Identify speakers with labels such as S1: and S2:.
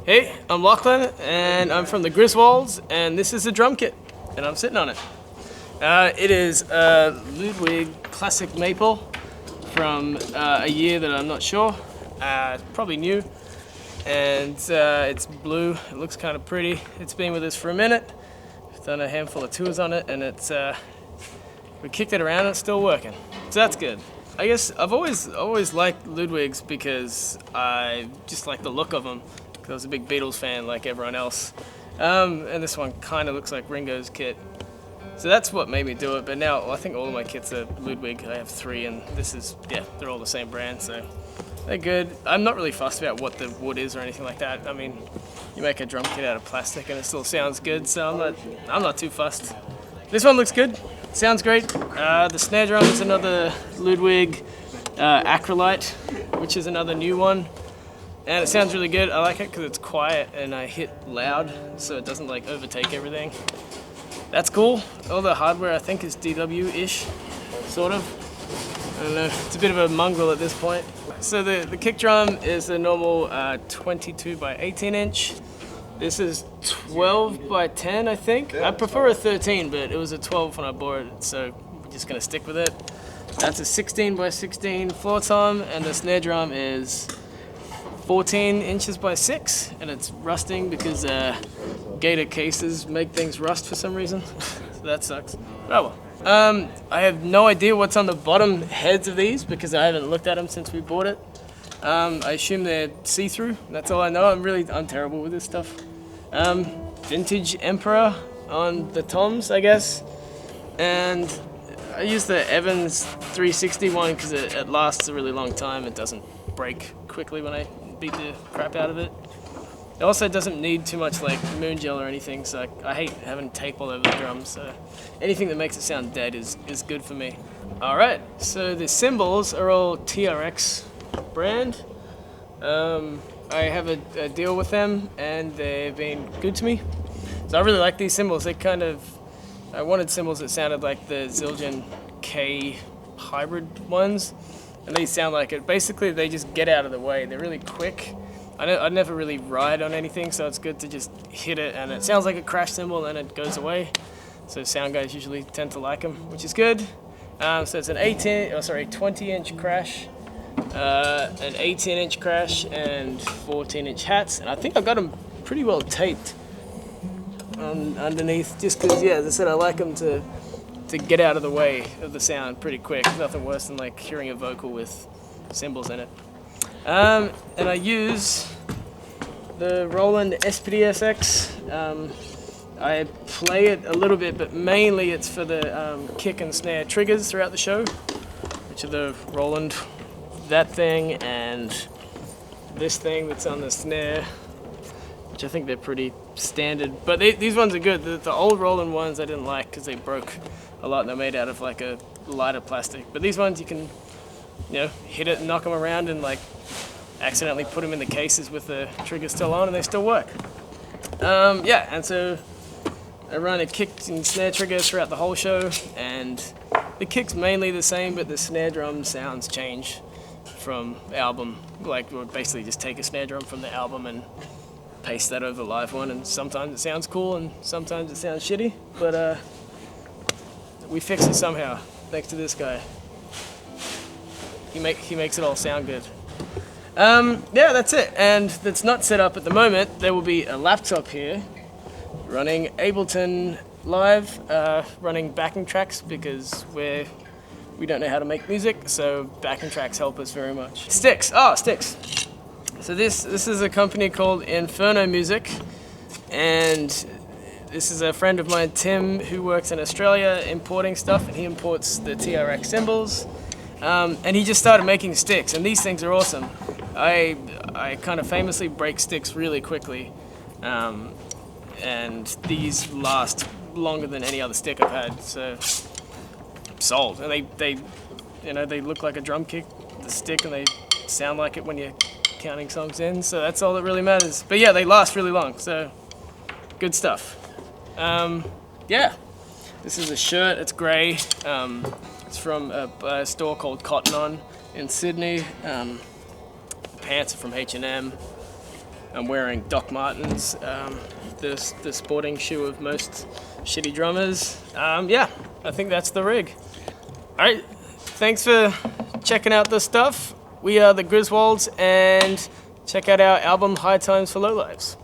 S1: Hey, I'm Lachlan, and I'm from the Griswolds, and this is a drum kit, and I'm sitting on it. It is a Ludwig Classic Maple from a year that I'm not sure, probably new, and it's blue. It looks kind of pretty. It's been with us for a minute. We've done a handful of tours on it, and we kicked it around and it's still working, so that's good. I guess I've always liked Ludwigs because I just like the look of them. I was a big Beatles fan like everyone else. And this one kind of looks like Ringo's kit. So that's what made me do it, but now I think all of my kits are Ludwig. I have 3 and this is, yeah, they're all the same brand, so they're good. I'm not really fussed about what the wood is or anything like that. I mean, you make a drum kit out of plastic and it still sounds good, so I'm not too fussed. This one looks good, sounds great. The snare drum is another Ludwig Acrylite, which is another new one. And it sounds really good. I like it because it's quiet and I hit loud, so it doesn't like overtake everything. That's cool. All the hardware I think is DW-ish, sort of. I don't know, it's a bit of a mongrel at this point. So the kick drum is a normal 22 by 18 inch. This is 12 by 10, I think. I prefer a 13, but it was a 12 when I bought it, so we're just gonna stick with it. That's a 16 by 16 floor tom, and the snare drum is 14 inches by 6, and it's rusting because gator cases make things rust for some reason. So that sucks. Oh well. I have no idea what's on the bottom heads of these because I haven't looked at them since we bought it. I assume they're see-through. That's all I know. I'm terrible with this stuff. Vintage Emperor on the toms, I guess. And I use the Evans 360 one because it lasts a really long time. It doesn't break quickly when I beat the crap out of it. It also doesn't need too much like moon gel or anything, so I hate having tape all over the drums, so anything that makes it sound dead is good for me. Alright, so the cymbals are all TRX brand. I have a deal with them and they've been good to me. So I really like these cymbals. I wanted cymbals that sounded like the Zildjian K hybrid ones. And these sound like it. Basically, they just get out of the way. They're really quick. I never really ride on anything, so it's good to just hit it, and it sounds like a crash cymbal, and it goes away. So sound guys usually tend to like them, which is good. So it's an 20-inch crash, an 18-inch crash, and 14-inch hats. And I think I got them pretty well taped underneath, just because, yeah, as I said, I like them to get out of the way of the sound pretty quick. Nothing worse than like hearing a vocal with cymbals in it. And I use the Roland Spd-Sx. I play it a little bit, but mainly it's for the kick and snare triggers throughout the show, which are the Roland, that thing, and this thing that's on the snare, which I think they're pretty standard. But these ones are good. The old Roland ones I didn't like because they broke a lot. They're made out of like a lighter plastic, but these ones you can, hit it and knock them around and like accidentally put them in the cases with the trigger still on and they still work. Yeah, and so I run a kick and snare trigger throughout the whole show, and the kick's mainly the same, but the snare drum sounds change from the album. Like we'll basically just take a snare drum from the album and paste that over the live one, and sometimes it sounds cool and sometimes it sounds shitty, but we fix it somehow, thanks to this guy. He makes it all sound good. Yeah, that's it. And that's not set up at the moment. There will be a laptop here running Ableton Live, running backing tracks because we don't know how to make music, so backing tracks help us very much. Sticks. So this is a company called Inferno Music, and this is a friend of mine, Tim, who works in Australia importing stuff, and he imports the TRX cymbals. And he just started making sticks, and these things are awesome. I kind of famously break sticks really quickly, and these last longer than any other stick I've had, so I'm sold. And they look like a drum kick, the stick, and they sound like it when you're counting songs in, so that's all that really matters. But yeah, they last really long, so good stuff. Yeah, this is a shirt, it's grey. It's from a store called Cotton On in Sydney. Pants are from H&M. I'm wearing Doc Martens, the sporting shoe of most shitty drummers. Yeah, I think that's the rig. All right, thanks for checking out this stuff. We are the Griswolds, and check out our album High Times for Low Lives.